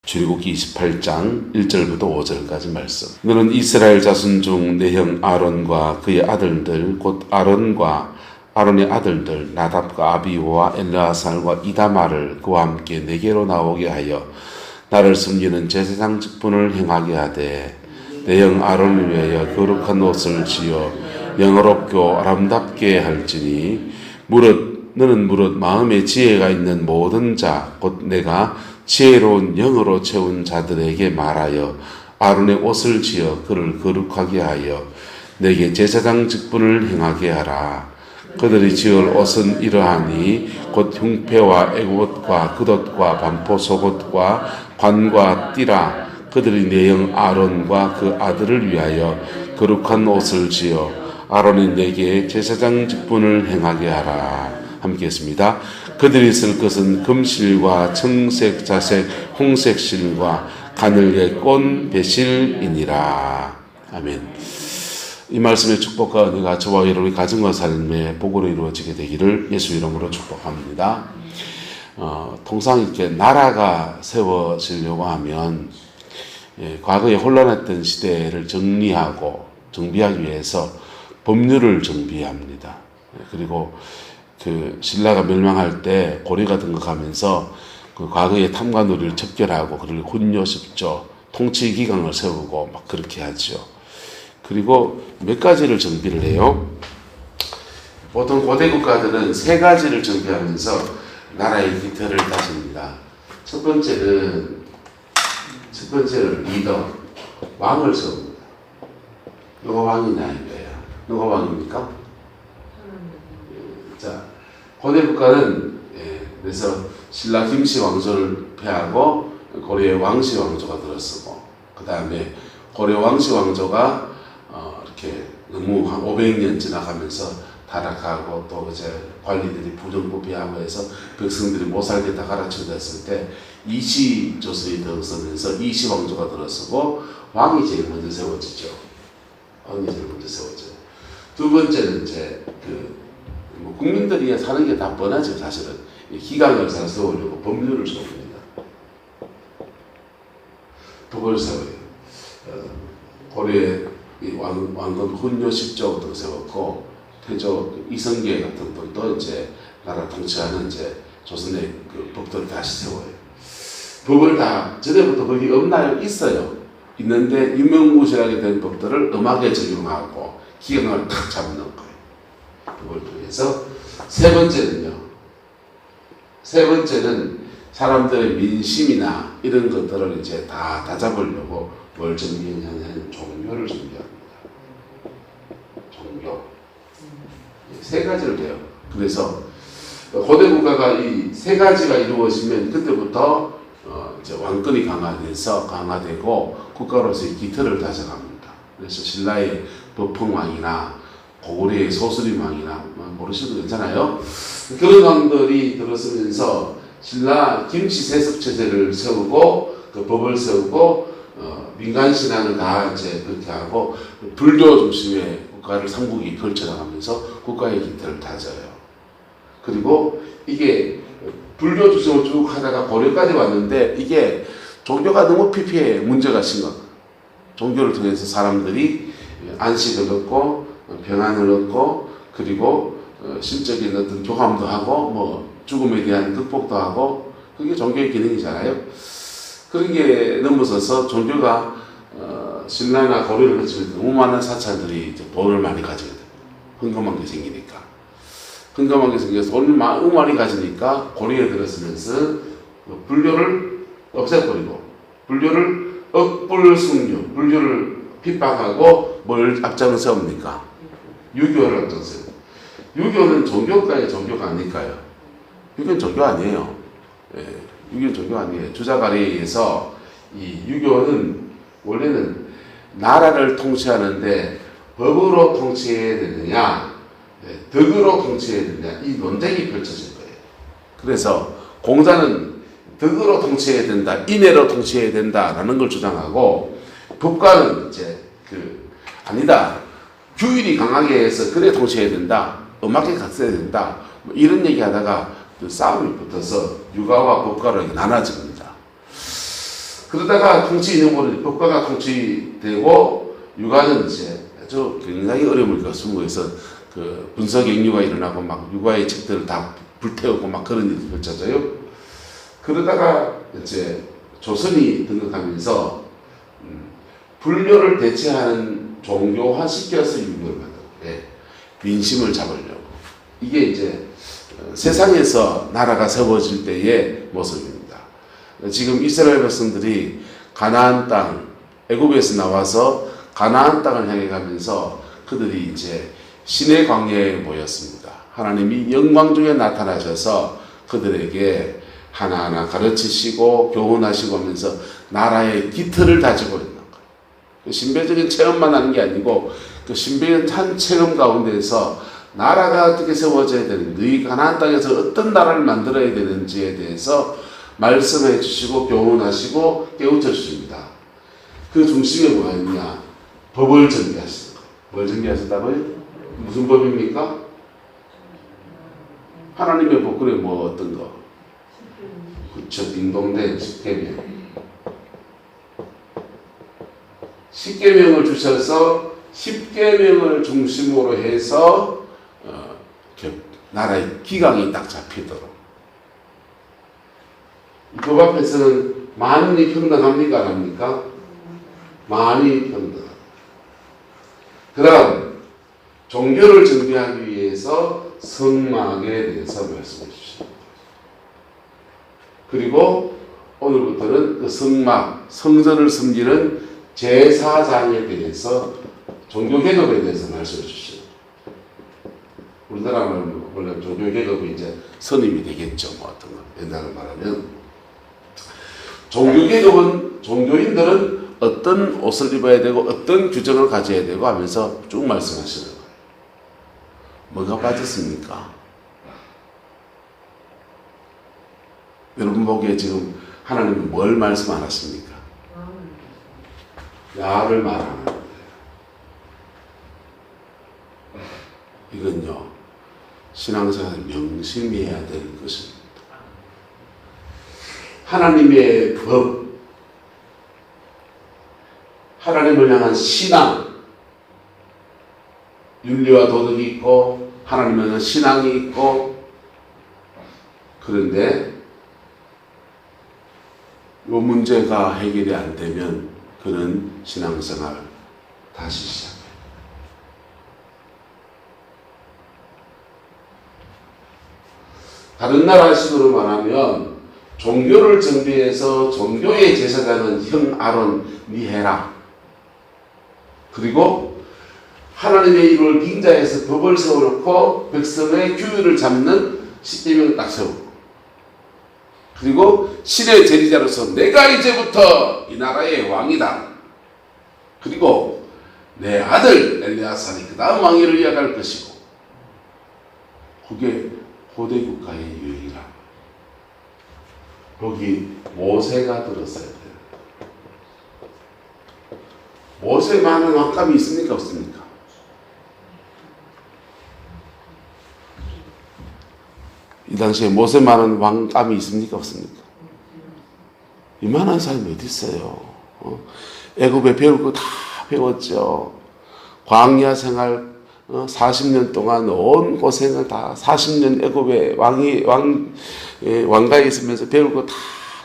출애굽기 28장 1절부터 5절까지 말씀. 너는 이스라엘 자손 중 내 형 아론과 그의 아들들 곧 아론의 아들들 나답과 아비후와 엘르아살과 이다말을 그와 함께 내게로 나오게 하여 나를 섬기는 제사장 직분을 행하게 하되 내 형 아론을 위하여 거룩한 옷을 지어 영어롭고 아름답게 할지니 너는 무릇 마음에 지혜가 있는 모든 자 곧 내가 지혜로운 영으로 채운 자들에게 말하여 아론의 옷을 지어 그를 거룩하게 하여 내게 제사장 직분을 행하게 하라. 그들이 지을 옷은 이러하니 곧 흉패와 애굽옷과 겉옷과 반포 속옷과 관과 띠라. 그들이 내 형 아론과 그 아들을 위하여 거룩한 옷을 지어 아론이 내게 제사장 직분을 행하게 하라. 함께 했습니다. 그들이 쓸 것은 금실과 청색, 자색, 홍색 실과 가늘게 꼰 배실이니라. 아멘. 이 말씀의 축복과 은혜가 저와 여러분의 가정과 삶의 복으로 이루어지게 되기를 예수 이름으로 축복합니다. 통상 이렇게 나라가 세워지려고 하면 과거에 혼란했던 시대를 정비하기 위해서 법률을 정비합니다. 그리고 그 신라가 멸망할 때 고려가 등극하면서 그 과거의 탐관오리를 척결하고 그를 훈요십조 통치 기강을 세우고 막 그렇게 하죠. 그리고 몇 가지를 정비를 해요. 보통 고대 국가들은 세 가지를 정비하면서 나라의 기틀을 다집니다. 첫 번째는 리더, 왕을 세웁니다. 누가 왕이냐 이거예요. 누가 왕입니까? 자, 고대 국가는 그래서 신라 김씨 왕조를 폐하고 고려의 왕씨 왕조가 들어서고 그 다음에 고려 왕씨 왕조가 이렇게 너무 한 500년 지나가면서 타락하고 또 이제 관리들이 부정부패하고 해서 백성들이 못 살겠다 가라앉혔을 때 이시 조선이 들어서면서 이시 왕조가 들어서고 왕이 제일 먼저 세워지죠. 왕이 제일 먼저 세워져요. 두 번째는 이제 국민들이 사는 게 다 뻔하죠. 사실은 기강을 잘 세우려고 법률을 세웁니다. 법을 세워요. 고려의 왕건 훈요십조부터 세웠고 태조 이성계 같은 분도 이제 나라 통치하는 이제 조선의 그 법들을 다시 세워요. 법을 다 전에부터 거기 없나요? 있어요. 있는데 유명무실하게 된 법들을 엄하게 적용하고 기강을 탁 잡는 거예요. 법을 통해서 세 번째는 사람들의 민심이나 이런 것들을 이제 다 잡으려고 뭘 정비하냐면 종교를 정비합니다. 종교. 세 가지를 해요. 그래서 고대 국가가 이 세 가지가 이루어지면 그때부터 이제 왕권이 강화되고 국가로서의 기틀을 다져갑니다. 그래서 신라의 법흥왕이나 고구려의 소수림왕이나 모르셔도 괜찮아요. 그런 왕들이 들어서면서 신라 김씨 세습 체제를 세우고 그 법을 세우고 민간 신앙을 다 이제 그렇게 하고 불교 중심의 국가를 삼국이 펼쳐나가면서 국가의 기틀을 다져요. 그리고 이게 불교 중심으로 쭉 하다가 고려까지 왔는데 이게 종교가 너무 피폐해 문제가 심각. 종교를 통해서 사람들이 안식을 얻고 평안을 얻고 그리고 심적인 어떤 교감도 하고 뭐 죽음에 대한 극복도 하고 그게 종교의 기능이잖아요. 그런 게 넘어서서 종교가 신라나 고려를 거치면서 너무 많은 사찰들이 돈을 많이 가져야 돼요. 흥금한 게 생기니까. 흥금한 게 생겨서 돈을 너무 많이 가지니까 고려에 들어서면서 불교를 없애버리고 불교를 억불숭유, 불교를 핍박하고 뭘 앞장을 세웁니까? 유교를 앞장세요. 유교는 종교가의 종교가 아닐까요? 유교는 종교 아니에요. 유교는 종교 아니에요. 주자가리에 의해서 이 유교는 원래는 나라를 통치하는데 법으로 통치해야 되느냐, 덕으로 통치해야 되느냐 이 논쟁이 펼쳐질 거예요. 그래서 공자는 덕으로 통치해야 된다, 인애로 통치해야 된다라는 걸 주장하고 법가는 이제 아니다. 규율이 강하게 해서 그래 통치해야 된다. 음악에 갔어야 된다. 뭐 이런 얘기하다가 싸움이 붙어서 유가와 법가로 나눠집니다. 그러다가 통치인형으로 법과가 통치되고 육아는 이제 아주 굉장히 어려움을 겪은 거에서 그 분서갱유가 일어나고 막 육아의 책들을 다 불태우고 막 그런 일이 펼쳐져요. 그러다가 이제 조선이 등극하면서 불교를 대체하는 종교화 시켜서 유교를 만들고 민심을 잡으려고. 이게 이제 세상에서 나라가 세워질 때의 모습입니다. 지금 이스라엘 백성들이 가나안 땅, 애굽에서 나와서 가나안 땅을 향해 가면서 그들이 이제 신의 광야에 모였습니다. 하나님이 영광 중에 나타나셔서 그들에게 하나하나 가르치시고 교훈하시고 하면서 나라의 기틀을 다지고 있는 거예요. 신비적인 체험만 하는 게 아니고 그 신비한 체험 가운데서 나라가 어떻게 세워져야 되는지, 이 가나안 땅에서 어떤 나라를 만들어야 되는지에 대해서 말씀해 주시고 교훈하시고 깨우쳐 주십니다. 그 중심에 뭐가 있냐? 법을 정비하시는 거예요. 뭘 정비하셨다고요? 무슨 법입니까? 하나님의 법, 그래 뭐 어떤 거? 그쵸, 딩동댕 십계명. 십계명을 주셔서 십계명을 중심으로 해서 나라의 기강이 딱 잡히도록. 법 앞에서는 만인이 평등합니까? 안 합니까? 만인이 평등합니다. 그 다음 종교를 정비하기 위해서 성막에 대해서 말씀해 주십니다. 그리고 오늘부터는 그 성막, 성전을 섬기는 제사장에 대해서 종교개혁에 대해서 말씀해 주십니다. 우리나라는 원래 종교개혁이 이제 선임이 되겠죠. 뭐 어떤 거. 옛날을 말하면. 종교개혁은 종교인들은 어떤 옷을 입어야 되고 어떤 규정을 가져야 되고 하면서 쭉 말씀하시는 거예요. 뭐가 빠졌습니까? 여러분 보기에 지금 하나님은 뭘 말씀 안 하십니까? 야를 말하는 거예요. 이건요, 신앙생활 명심해야 될 것입니다. 하나님의 법, 하나님을 향한 신앙, 윤리와 도덕이 있고 하나님을 향한 신앙이 있고, 그런데 이 문제가 해결이 안 되면 그는 신앙생활 다시 시작해요. 다른 나라식으로 말하면 종교를 정비해서 종교의 제사장은 형 아론 니 해라. 그리고 하나님의 이름을 빙자해서 법을 세워놓고 백성의 규율을 잡는 십계명을 딱 세우고, 그리고 신의 제리자로서 내가 이제부터 이 나라의 왕이다. 그리고 내 아들 엘리야살이 그 다음 왕위를 이어갈 것이고, 그게 고대 국가의 유행이라. 거기 모세가 들었어야 돼요. 모세만한 왕감이 있습니까? 없습니까? 이 당시에 모세만한 왕감이 있습니까? 없습니까? 이만한 사람이 어디 있어요? 애굽에 배울 거 다 배웠죠. 광야 생활 40년 동안 온 고생을 다 40년 애굽에 왕가에 있으면서 배울 거 다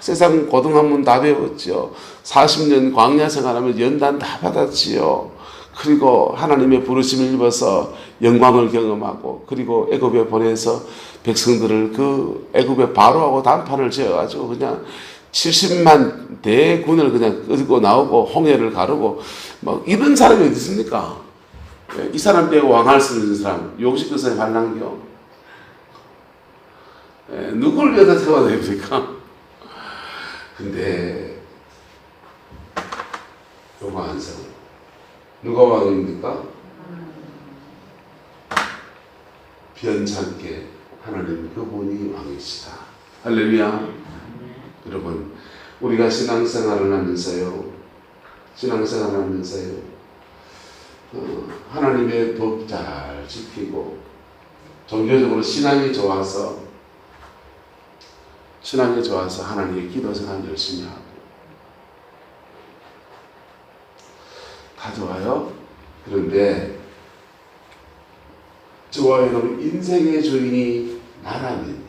세상 고등학문 다 배웠죠. 40년 광야 생활하면서 연단 다 받았지요. 그리고 하나님의 부르심을 입어서 영광을 경험하고, 그리고 애굽에 보내서 백성들을 그 애굽의 바로하고 단판을 지어가지고 그냥 70만 대군을 그냥 끌고 나오고 홍해를 가르고 막 이런 사람이 어디 있습니까? 이 사람 빼고 왕할 수 있는 사람, 용식 교사님 할랑겨? 누굴 위해서 세워야 됩니까? 근데 요거 안 세워. 누가 왕입니까? 변찮게 하나님 그분이 왕이시다. 할렐루야. 여러분, 우리가 신앙생활을 하면서요, 하나님의 법 잘 지키고 종교적으로 신앙이 좋아서 하나님의 기도 생활 열심히 하고, 다 좋아요. 그런데 저와 여러분 인생의 주인이 나라면요.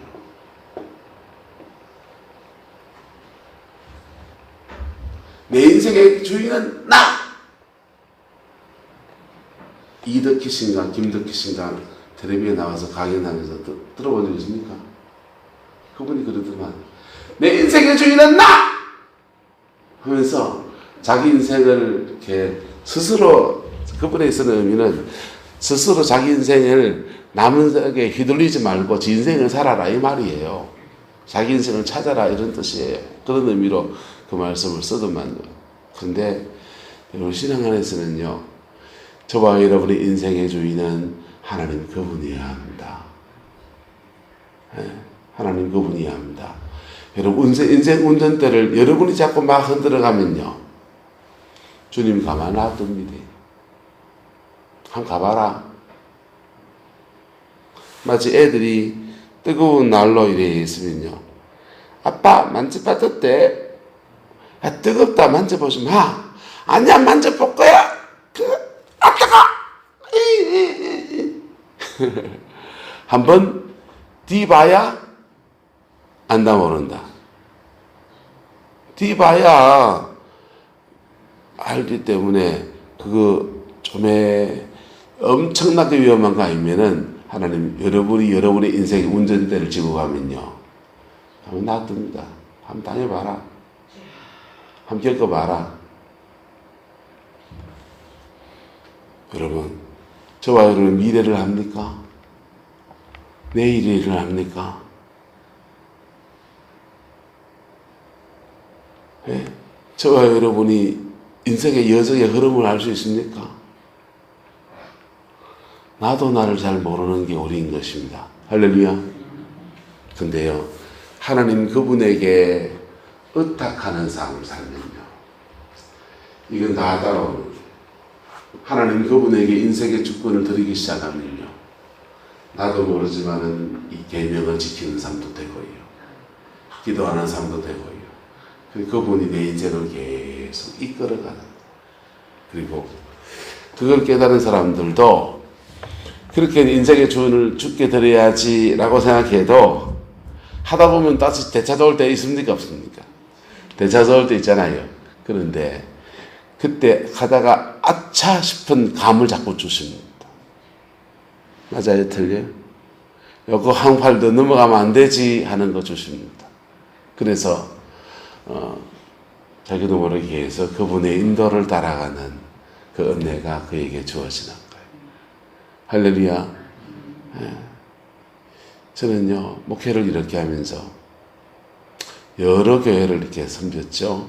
내 인생의 주인은 나! 이덕희 씨인가 김덕희 씨인가 텔레비에 나와서 강연하면서 들어본 적 있습니까? 그분이 그러더만 내 인생의 주인은 나! 하면서 자기 인생을 이렇게 스스로 그분의 쓰는 의미는 스스로 자기 인생을 남에게 휘둘리지 말고 지 인생을 살아라 이 말이에요. 자기 인생을 찾아라 이런 뜻이에요. 그런 의미로 그 말씀을 쓰더만요. 그런데 여러분 신앙 안에서는요. 저와 여러분의 인생의 주인은 하나님 그분이어야 합니다. 하나님 그분이어야 합니다. 여러분 인생 운전대를 여러분이 자꾸 막 흔들어가면요. 주님 가만 놔둡니다. 한번 가봐라. 마치 애들이 뜨거운 난로 이래 있으면요. 아빠 만져봤었대. 아, 뜨겁다 만져보지 마. 아니야 만져볼 거야. 아 뜨거. 한번 뒤봐야 안다 모른다. 뒤봐야 알기 때문에 그거 좀에 엄청나게 위험한 거 아니면은 하나님 여러분의 인생의 운전대를 지고 가면요. 한번 놔둡니다. 한번 당해봐라. 한번 겪어봐라. 여러분 저와 여러분 미래를 합니까? 내일의 일을 합니까? 네? 저와 여러분이 인생의 여정의 흐름을 알 수 있습니까? 나도 나를 잘 모르는 게 우리인 것입니다. 할렐루야. 근데요, 하나님 그분에게 의탁하는 삶을 살면요. 이건 다 따라오는 거예요. 하나님 그분에게 인생의 주권을 드리기 시작하면요. 나도 모르지만은 이 계명을 지키는 삶도 되고요. 기도하는 삶도 되고요. 그분이 내 인생을 계속 이끌어가는. 그리고 그걸 깨달은 사람들도 그렇게 인생의 주권을 주께 드려야지라고 생각해도 하다 보면 다시 되찾아올 때 있습니까? 없습니까? 되찾아올 때 있잖아요. 그런데 그때 하다가 아차 싶은 감을 자꾸 주십니다. 맞아요? 틀려요? 요거 한 팔 더 넘어가면 안 되지 하는 거 주십니다. 그래서 자기도 모르게 해서 그분의 인도를 따라가는 그 은혜가 그에게 주어지는 거예요. 할렐루야. 예. 저는요 목회를 이렇게 하면서 여러 교회를 이렇게 섬겼죠.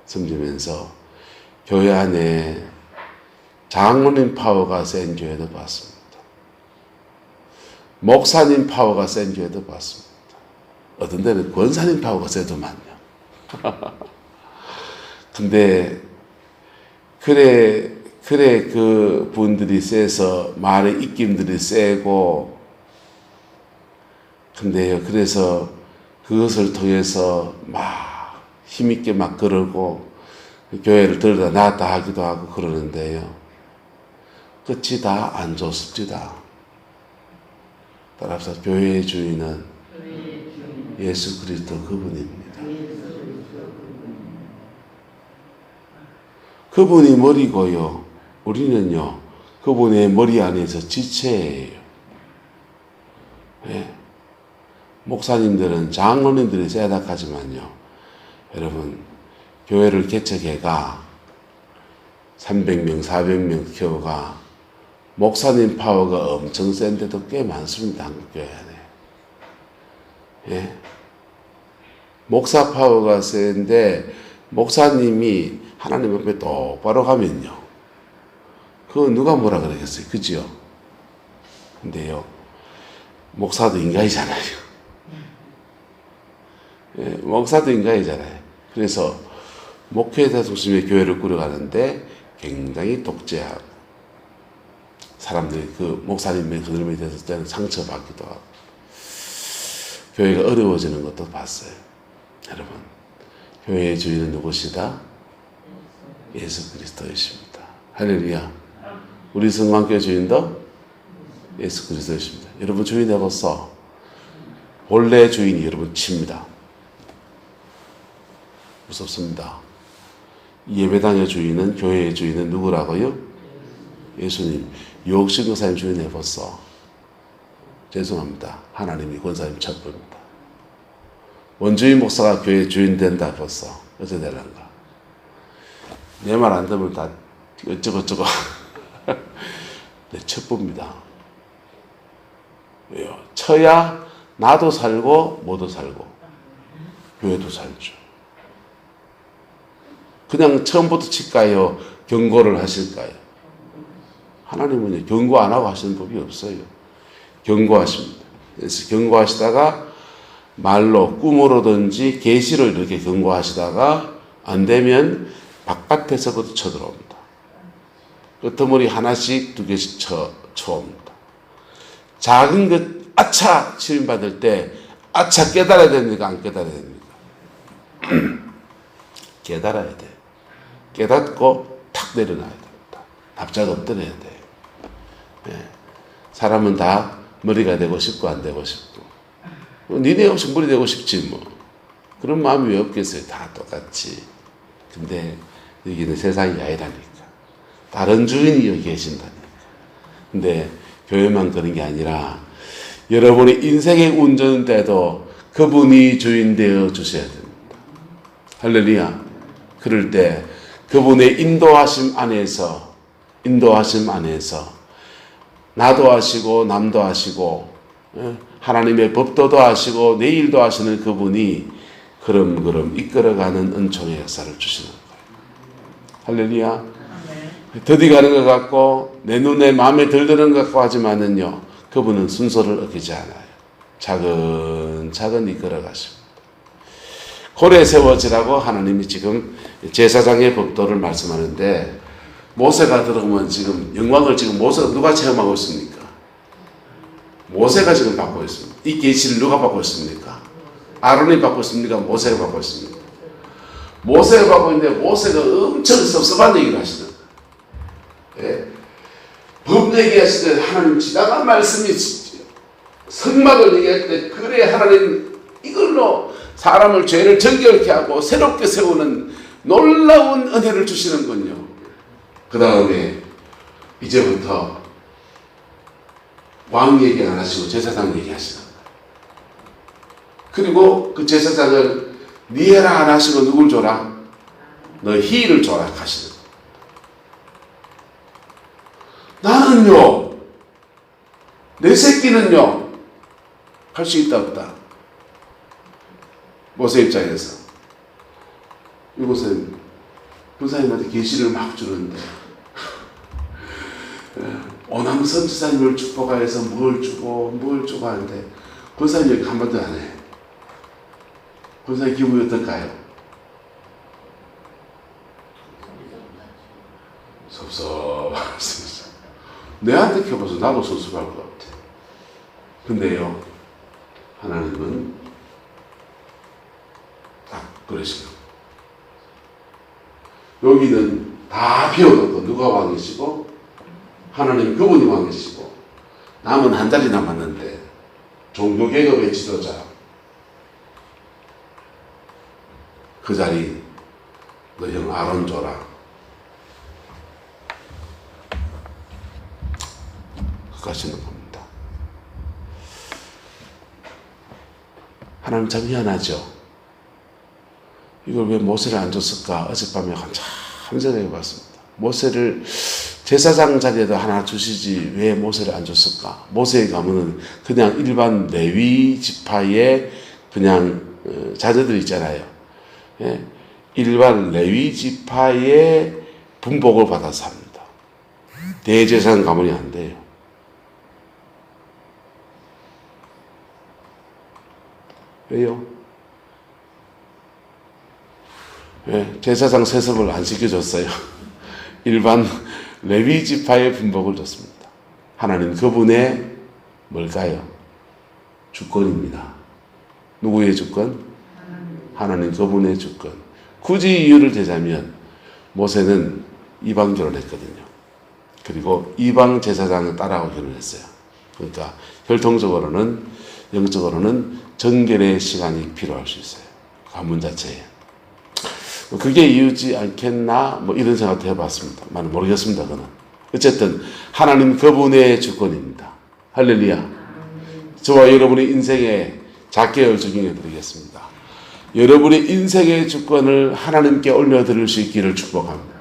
섬기면서 교회 안에 장로님 파워가 센 교회도 봤습니다. 목사님 파워가 센 교회도 봤습니다. 어떤 데는 권사님 파워가 세더만요. 근데 그래 그 분들이 세서 말의 입김들이 세고 근데요 그래서 그것을 통해서 막 힘있게 막 그러고 교회를 들다 놨다 하기도 하고 그러는데요 끝이 다 안 좋습니다. 따라서 교회의 주인은 예수 그리스도 그분입니다. 그분이 머리고요. 우리는요. 그분의 머리 안에서 지체예요. 네. 목사님들은 장로님들이 세닥하지만요. 여러분 교회를 개척해가 300명 400명 교회가 목사님 파워가 엄청 센데도 꽤 많습니다. 한국교회 안에. 예? 목사 파워가 센데 목사님이 하나님 앞에 똑바로 가면요. 그거 누가 뭐라 그러겠어요. 그죠? 근데요. 목사도 인간이잖아요. 예, 목사도 인간이잖아요. 그래서 목회자 중심의 교회를 꾸려가는데 굉장히 독재하고 사람들이 그 목사님의 그들에 대해서 때는 상처받기도 하고 교회가 어려워지는 것도 봤어요. 여러분 교회의 주인은 누구시다? 예수 그리스도이십니다. 할렐루야. 우리 성광교회 주인도 예수 그리스도이십니다. 여러분 주인 해봤어. 본래 주인이 여러분 칩니다. 무섭습니다. 예배당의 주인은, 교회의 주인은 누구라고요? 예수님. 욕심 권사님 주인 해봤어. 죄송합니다. 하나님이 권사님 첩부입니다. 원주인 목사가 교회 주인 된다 벌써. 어떻게 되는가? 내 말 안 들으면 다 어쩌고저쩌고. 내 첩부입니다. 왜요? 쳐야 나도 살고 모두 살고 교회도 살죠. 그냥 처음부터 칠까요? 경고를 하실까요? 하나님은 경고 안 하고 하시는 법이 없어요. 경고하십니다. 그래서 경고하시다가 말로, 꿈으로든지 계시로 이렇게 경고하시다가 안 되면 바깥에서부터 쳐들어옵니다. 끄트머리 하나씩 두 개씩 쳐옵니다. 작은 것 아차 치림받을 때 아차 깨달아야 됩니까? 안 깨달아야 됩니까? 깨달아야 돼. 깨닫고 탁 내려놔야 됩니다. 납작 엎드려야 돼. 네. 사람은 다 머리가 되고 싶고 안 되고 싶고 니네 없이 머리 되고 싶지 뭐. 그런 마음이 왜 없겠어요. 다 똑같지. 근데 여기는 세상이 아니라니까. 다른 주인이 여기 계신다니까. 근데 교회만 그런 게 아니라 여러분의 인생의 운전대도 그분이 주인 되어 주셔야 됩니다. 할렐루야. 그럴 때 그분의 인도하심 안에서 나도 하시고 남도 하시고 하나님의 법도도 하시고 내 일도 하시는 그분이 그럼 이끌어가는 은총의 역사를 주시는 거예요. 할렐루야. 더디 가는 것 같고 내 눈에 마음에 들드는 것 같고 하지만은요, 그분은 순서를 어기지 않아요. 차근차근 이끌어 가십니다. 고래 세워지라고 하나님이 지금 제사장의 법도를 말씀하는데, 모세가 들어오면 지금 영광을 지금 모세가 누가 체험하고 있습니까? 모세가 지금 받고 있습니다. 이 계시를 누가 받고 있습니까? 아론이 받고 있습니까? 모세가 받고 있습니까? 모세가 받고 있는데 모세가 엄청 섭섭한 얘기를 하시는 거예요. 예? 법 얘기하실 때 하나님 지나간 말씀이 성막을 얘기할 때 그래 하나님 이걸로 사람을 죄를 정결케 하고 새롭게 세우는 놀라운 은혜를 주시는군요. 그 다음에 이제부터 왕 얘기 안 하시고 제사장 얘기하시는 거예요. 그리고 그 제사장을 니 해라 안 하시고 누굴 줘라? 너 희를 줘라 하시는 거예요. 나는요, 내 새끼는요, 할 수 있다 없다? 모세 입장에서 이곳은 권사님한테 계시를 막 주는데 오남 선지자님을 축복하여서 뭘 주고 하는데 권사님 한마디도 안 해. 권사님 기분이 어떨까요? 섭섭하습니다. 내한테 켜봐서 나도 섭섭할 것 같아. 근데요, 하나님은 딱 그러시고, 여기는 다 비워놓고 누가 왕이시고 하나님 그분이 왕이시고 남은 한 자리 남았는데 종교개혁의 지도자, 그 자리 너 형 아론 줘라. 가시는 겁니다. 하나님 참 희한하죠. 이걸 왜 모세를 안 줬을까? 어젯밤에 한참 생각해 봤습니다. 모세를 제사장 자리에도 하나 주시지 왜 모세를 안 줬을까? 모세에 가면은 그냥 일반 레위 지파의 그냥 자녀들 있잖아요. 예? 일반 레위 지파의 분복을 받아서 합니다. 대제사장 가문이 안 돼요. 왜요? 왜? 제사장 세습을 안 시켜줬어요. 일반 레위 지파의 분복을 줬습니다. 하나님 그분의 뭘까요? 주권입니다. 누구의 주권? 하나님 그분의 주권. 굳이 이유를 대자면 모세는 이방 결혼했거든요. 그리고 이방 제사장을 따라하고 결혼했어요. 그러니까 혈통적으로는 영적으로는 정결의 시간이 필요할 수 있어요. 가문 자체에. 그게 이유지 않겠나 뭐 이런 생각도 해봤습니다. 모르겠습니다. 그는 어쨌든 하나님 그분의 주권입니다. 할렐루야. 저와 여러분의 인생에 작게 적용해 드리겠습니다. 여러분의 인생의 주권을 하나님께 올려드릴 수 있기를 축복합니다.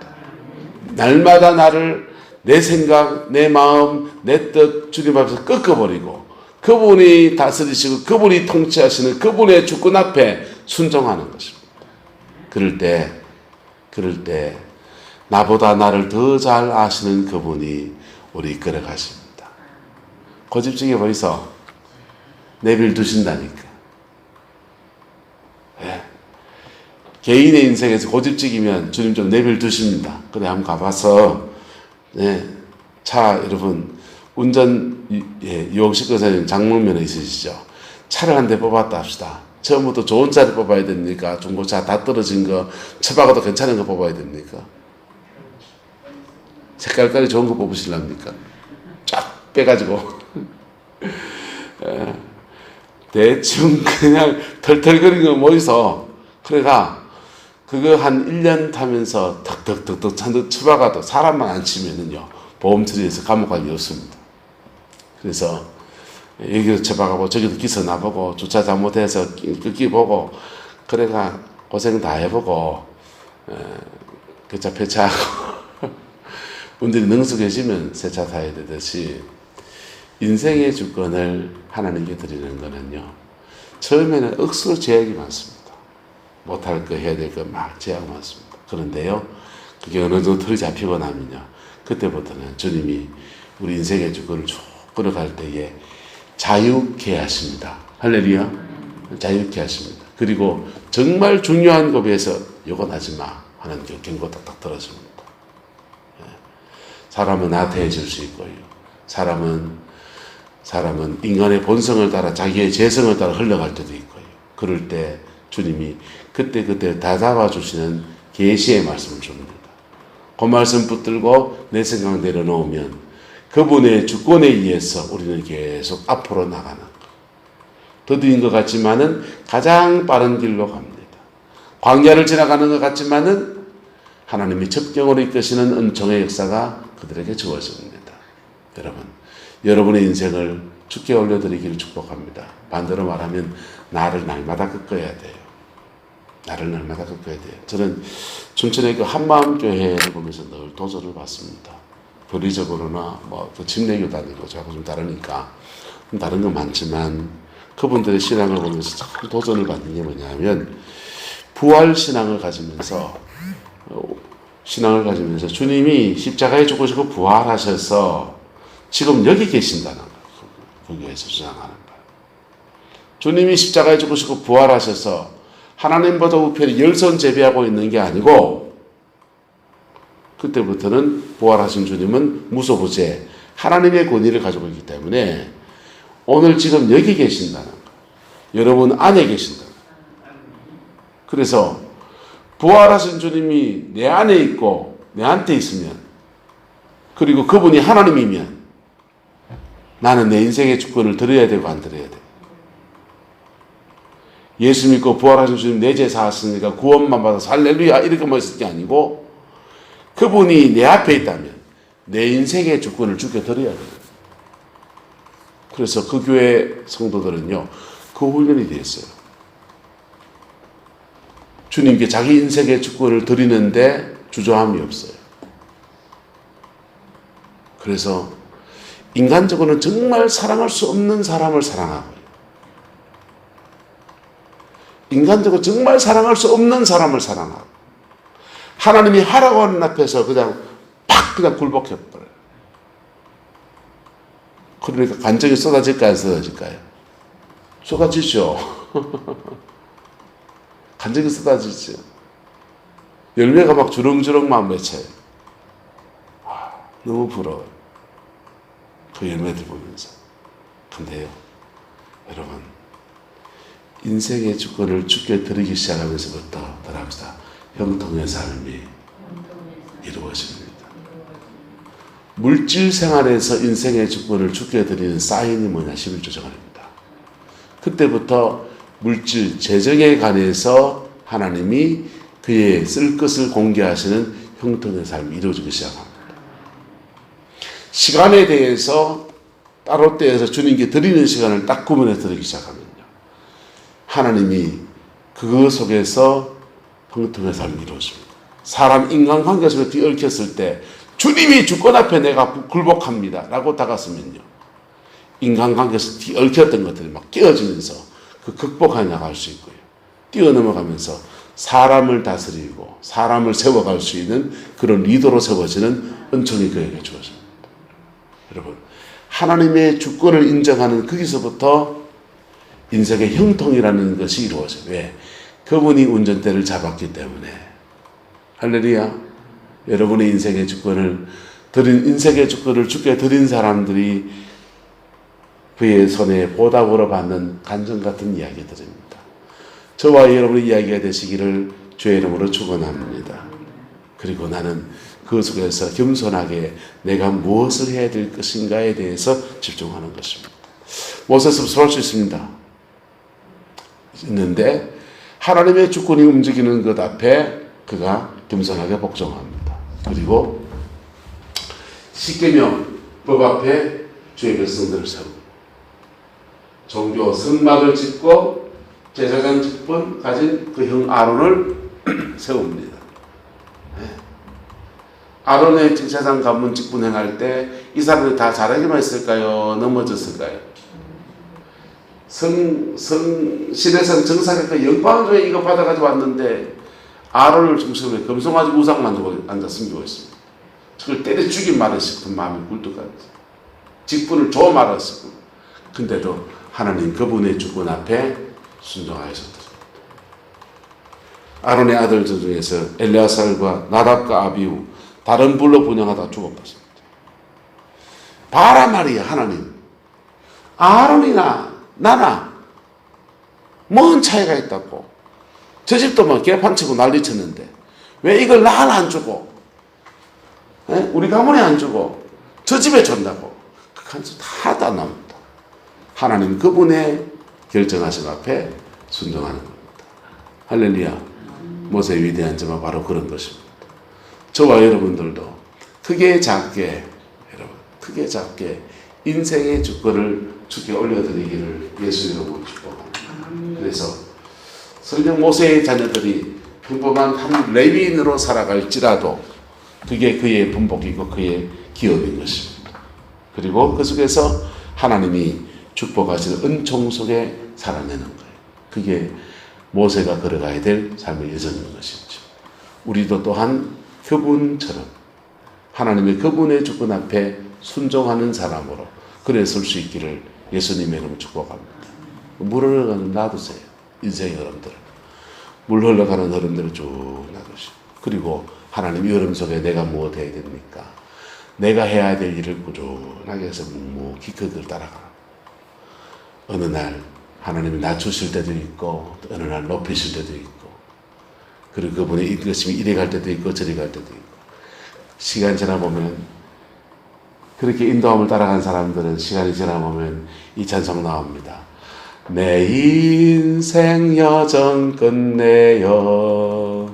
날마다 나를 내 생각, 내 마음, 내 뜻 주님 앞에서 꺾어버리고 그분이 다스리시고 그분이 통치하시는 그분의 주권 앞에 순종하는 것입니다. 그럴 때 나보다 나를 더 잘 아시는 그분이 우리 이끌어 가십니다. 고집지게 보이소. 내빌 두신다니까. 네. 개인의 인생에서 고집지기면 주님 좀 내빌 두십니다. 그래 한번 가봐서 네. 차 여러분 운전 유혹시켜서 장롱면허 있으시죠? 차를 한 대 뽑았다 합시다. 처음부터 좋은 차를 뽑아야 됩니까? 중고차 다 떨어진 거 처박아도 괜찮은 거 뽑아야 됩니까? 색깔깔이 좋은 거 뽑으시랍니까? 쫙 빼가지고 대충 그냥 털털거리는 거 모이서 그래가 그거 한 1년 타면서 덕덕덕덕 찬듯 처박아도 사람만 안 치면은요 보험 처리해서 감옥 가기 없습니다. 그래서 여기도 처박아보고 저기도 기서 나보고 주차 잘못해서 끊기 보고 그래가 고생 다 해보고 그 차 폐차하고 분들이 능숙해지면 새 차 타야 되듯이 인생의 주권을 하나님께 드리는 거는요 처음에는 억수로 제약이 많습니다. 못할 거 해야 될 거 막 제약 많습니다. 그런데요 그게 어느 정도 틀이 잡히고 나면요 그때부터는 주님이 우리 인생의 주권을 쭉 끌어갈 때에 자유케 하십니다. 할렐루야. 자유케 하십니다. 그리고 정말 중요한 법에서 요건 하지 마 하는 경고 딱딱 들어줍니다. 사람은 나태해질 수 있고요. 사람은 인간의 본성을 따라 자기의 재성을 따라 흘러갈 때도 있고요. 그럴 때 주님이 그때 다 잡아주시는 계시의 말씀을 줍니다. 그 말씀 붙들고 내 생각 내려놓으면 그분의 주권에 의해서 우리는 계속 앞으로 나가는 것. 더딘 것 같지만은 가장 빠른 길로 갑니다. 광야를 지나가는 것 같지만은 하나님이 적경으로 이끄시는 은총의 역사가 그들에게 주어집니다. 여러분의 인생을 주께 올려드리기를 축복합니다. 반대로 말하면 나를 날마다 꺾어야 돼요. 나를 날마다 꺾어야 돼요. 저는 춘천의 그 한마음교회를 보면서 늘 도전을 받습니다. 교리적으로나 또 침례교 다니고 저하고 좀 다르니까 다른 건 많지만 그분들의 신앙을 보면서 참 도전을 받는 게 뭐냐면 부활 신앙을 가지면서 주님이 십자가에 죽으시고 부활하셔서 지금 여기 계신다는 거예요. 그 교회에서 주장하는 거예요. 주님이 십자가에 죽으시고 부활하셔서 하나님보다 우편에 열선 제비하고 있는 게 아니고 그때부터는 부활하신 주님은 무소부재 하나님의 권위를 가지고 있기 때문에 오늘 지금 여기 계신다는 거예요. 여러분 안에 계신다는 거예요. 그래서 부활하신 주님이 내 안에 있고 내한테 있으면 그리고 그분이 하나님이면 나는 내 인생의 주권을 드려야 되고 안 드려야 돼. 예수 믿고 부활하신 주님 내 죄 사았으니까 구원만 받아서 할렐루야 이렇게만 있을 게 아니고 그분이 내 앞에 있다면 내 인생의 주권을 주께 드려야 돼요. 그래서 그 교회 성도들은요 그 훈련이 됐어요. 주님께 자기 인생의 주권을 드리는데 주저함이 없어요. 그래서 인간적으로는 정말 사랑할 수 없는 사람을 사랑하고요. 인간적으로 정말 사랑할 수 없는 사람을 사랑하고 하나님이 하라고 하는 앞에서 그냥 굴복해버려요. 그러니까 간정이 쏟아질까요? 안 쏟아질까요? 쏟아지죠. 간정이 쏟아지죠. 열매가 막 주렁주렁만 맺혀요. 너무 부러워요. 그 열매들 보면서. 근데요, 여러분, 인생의 주권을 주께 드리기 시작하면서부터 형통의 삶이 이루어집니다. 물질 생활에서 인생의 주권을 주께 드리는 사인이 뭐냐? 11조 정언입니다. 그때부터 물질, 재정에 관해서 하나님이 그의 쓸 것을 공개하시는 형통의 삶이 이루어지기 시작합니다. 시간에 대해서 따로 떼어서 주님께 드리는 시간을 딱 구분해 드리기 시작하면요, 하나님이 그 속에서 형통의 삶이 이루어집니다. 사람 인간관계 속에 뒤얽혔을 때 주님이 주권 앞에 내가 굴복합니다 라고 다가서면요, 인간관계에서 뒤얽혔던 것들이 막 깨어지면서 그 극복해 나갈 수 있고요, 뛰어넘어가면서 사람을 다스리고 사람을 세워갈 수 있는 그런 리더로 세워지는 은총이 그에게 주어집니다. 여러분, 하나님의 주권을 인정하는 거기서부터 인생의 형통이라는 것이 이루어져요. 왜? 그분이 운전대를 잡았기 때문에. 할렐루야. 여러분의 인생의 주권을 주께 드린 사람들이 그의 손에 보답으로 받는 간증 같은 이야기들입니다. 저와 여러분의 이야기가 되시기를 주의 이름으로 축원합니다. 그리고 나는 그 속에서 겸손하게 내가 무엇을 해야 될 것인가에 대해서 집중하는 것입니다. 모세서부터 할 수 있는데 하나님의 주권이 움직이는 것 앞에 그가 겸손하게 복종합니다. 그리고 십계명 법 앞에 주의 백성들을 세우고 종교 성막을 짓고 제사장 직분 가진 그 형 아론을 세웁니다. 아론의 제사장 관문 직분 행할 때 이 사람들이 다 잘하기만 했을까요? 넘어졌을까요? 신의 정상에 그 영광을 이거 받아가지고 왔는데 아론을 중심으로 금송아지 우상 만들고 앉아 섬기고 있습니다. 그걸 때려 죽인 말했을 그 마음이 굴뚝같이 직분을 줘 말했을 거. 근데도 하나님 그분의 주권 앞에 순종하셨다. 아론의 아들들 중에서 엘레아살과 나답과 아비후 다른 불로 분양하다 죽어갔습니다. 봐라 말이야. 하나님, 아론이나 나나 뭔 차이가 있다고. 저 집도 막 개판치고 난리쳤는데 왜 이걸 나는 안 주고 우리 가문에 안 주고 저 집에 준다고. 그 간수 다 나옵니다. 하나님 그분의 결정하신 앞에 순종하는 겁니다. 할렐루야. 모세의 위대한 점은 바로 그런 것입니다. 저와 여러분들도 크게 작게 인생의 주권을 주께 올려드리기를 예수 이름으로 축복합니다. 그래서 설령 모세의 자녀들이 평범한 한 레위인으로 살아갈지라도 그게 그의 분복이고 그의 기업인 것입니다. 그리고 그 속에서 하나님이 축복하시는 은총 속에 살아내는 거예요. 그게 모세가 걸어가야 될 삶의 여정인 것이죠. 우리도 또한 그분처럼 하나님의 그분의 주권 앞에 순종하는 사람으로 그래 설 수 있기를 예수님의 이름으로 축복합니다. 물 흘러가는 놔두세요. 인생의 흐름들을. 물 흘러가는 흐름들을 쭉 놔두시고, 그리고 하나님 이 흐름 속에 내가 무엇 해야 됩니까? 내가 해야 될 일을 꾸준하게 해서 묵묵히 그걸 따라가라. 어느 날 하나님이 낮추실 때도 있고 어느 날 높이실 때도 있고, 그리고 그분의 인도심이 이리 갈 때도 있고 저리 갈 때도 있고, 시간 지나보면 그렇게 인도함을 따라간 사람들은 시간이 지나보면 이 찬송 나옵니다. 내 인생 여정 끝내어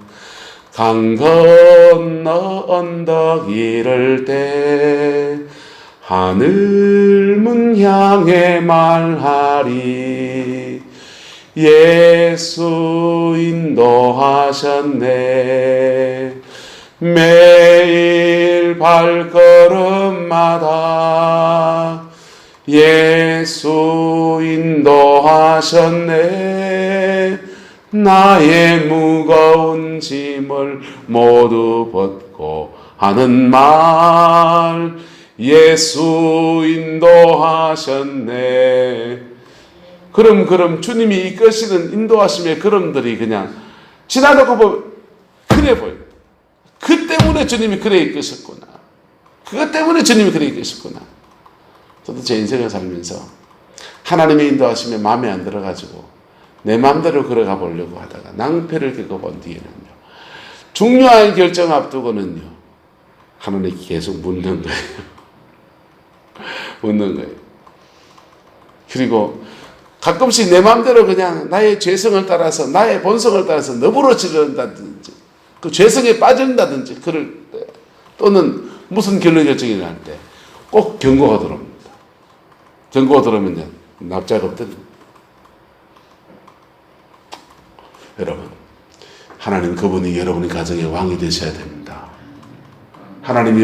강 건너 언덕 이를 때 하늘 문 향해 말하리 예수 인도하셨네. 매일 발걸음마다 예수 인도하셨네. 나의 무거운 짐을 모두 벗고 하는 말 예수 인도하셨네. 그럼 주님이 이끄시는 인도하심의 걸음들이 그냥 지나놓고 보면 그래 보여요. 그 때문에 주님이 그래 이끄셨구나. 그것 때문에 주님이 그래 이끄셨구나. 저도 제 인생을 살면서 하나님의 인도하심에 마음에 안 들어가지고 내 마음대로 걸어가 보려고 하다가 낭패를 겪어본 뒤에는요, 중요한 결정 앞두고는요, 하나님이 계속 묻는 거예요. 웃는 거예요. 그리고 가끔씩 내 마음대로 그냥 나의 죄성을 따라서 나의 본성을 따라서 너부러지른다든지 그 죄성에 빠진다든지 그럴 때 또는 무슨 결론 결정을 할 때 꼭 경고가 들어옵니다. 경고가 들어오면 납작엎드립니다. 여러분, 하나님 그분이 여러분의 가정의 왕이 되셔야 됩니다. 하나님이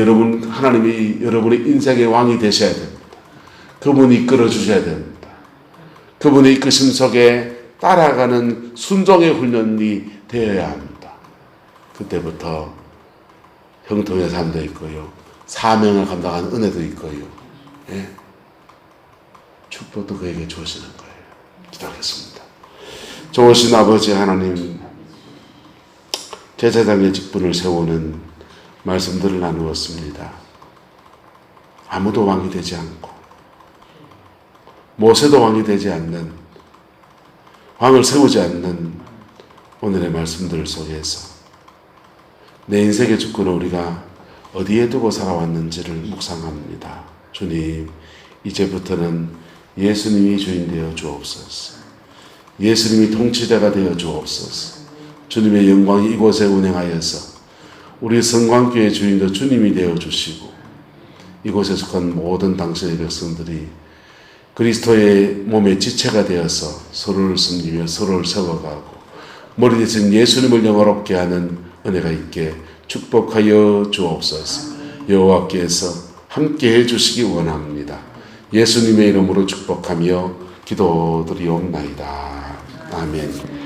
여러분의 인생의 왕이 되셔야 됩니다. 그분이 이끌어 주셔야 됩니다. 그분의 이끄심 속에 따라가는 순종의 훈련이 되어야 합니다. 그때부터 형통의 삶도 있고요. 사명을 감당하는 은혜도 있고요. 예? 축복도 그에게 주시는 거예요. 기도하겠습니다. 좋으신 아버지 하나님, 제사장의 직분을 세우는 말씀들을 나누었습니다. 아무도 왕이 되지 않고 모세도 왕이 되지 않는, 왕을 세우지 않는 오늘의 말씀들 속에서 내 인생의 주권을 우리가 어디에 두고 살아왔는지를 묵상합니다. 주님, 이제부터는 예수님이 주인 되어 주옵소서. 예수님이 통치자가 되어 주옵소서. 주님의 영광이 이곳에 운행하여서 우리 성광교회 주인도 주님이 되어 주시고 이곳에 속한 모든 당신의 백성들이 그리스도의 몸의 지체가 되어서 서로를 섬기며 서로를 세워가고 머리 대신 예수님을 영화롭게 하는 은혜가 있게 축복하여 주옵소서. 여호와께서 함께 해주시기 원합니다. 예수님의 이름으로 축복하며 기도드리옵나이다. 아멘.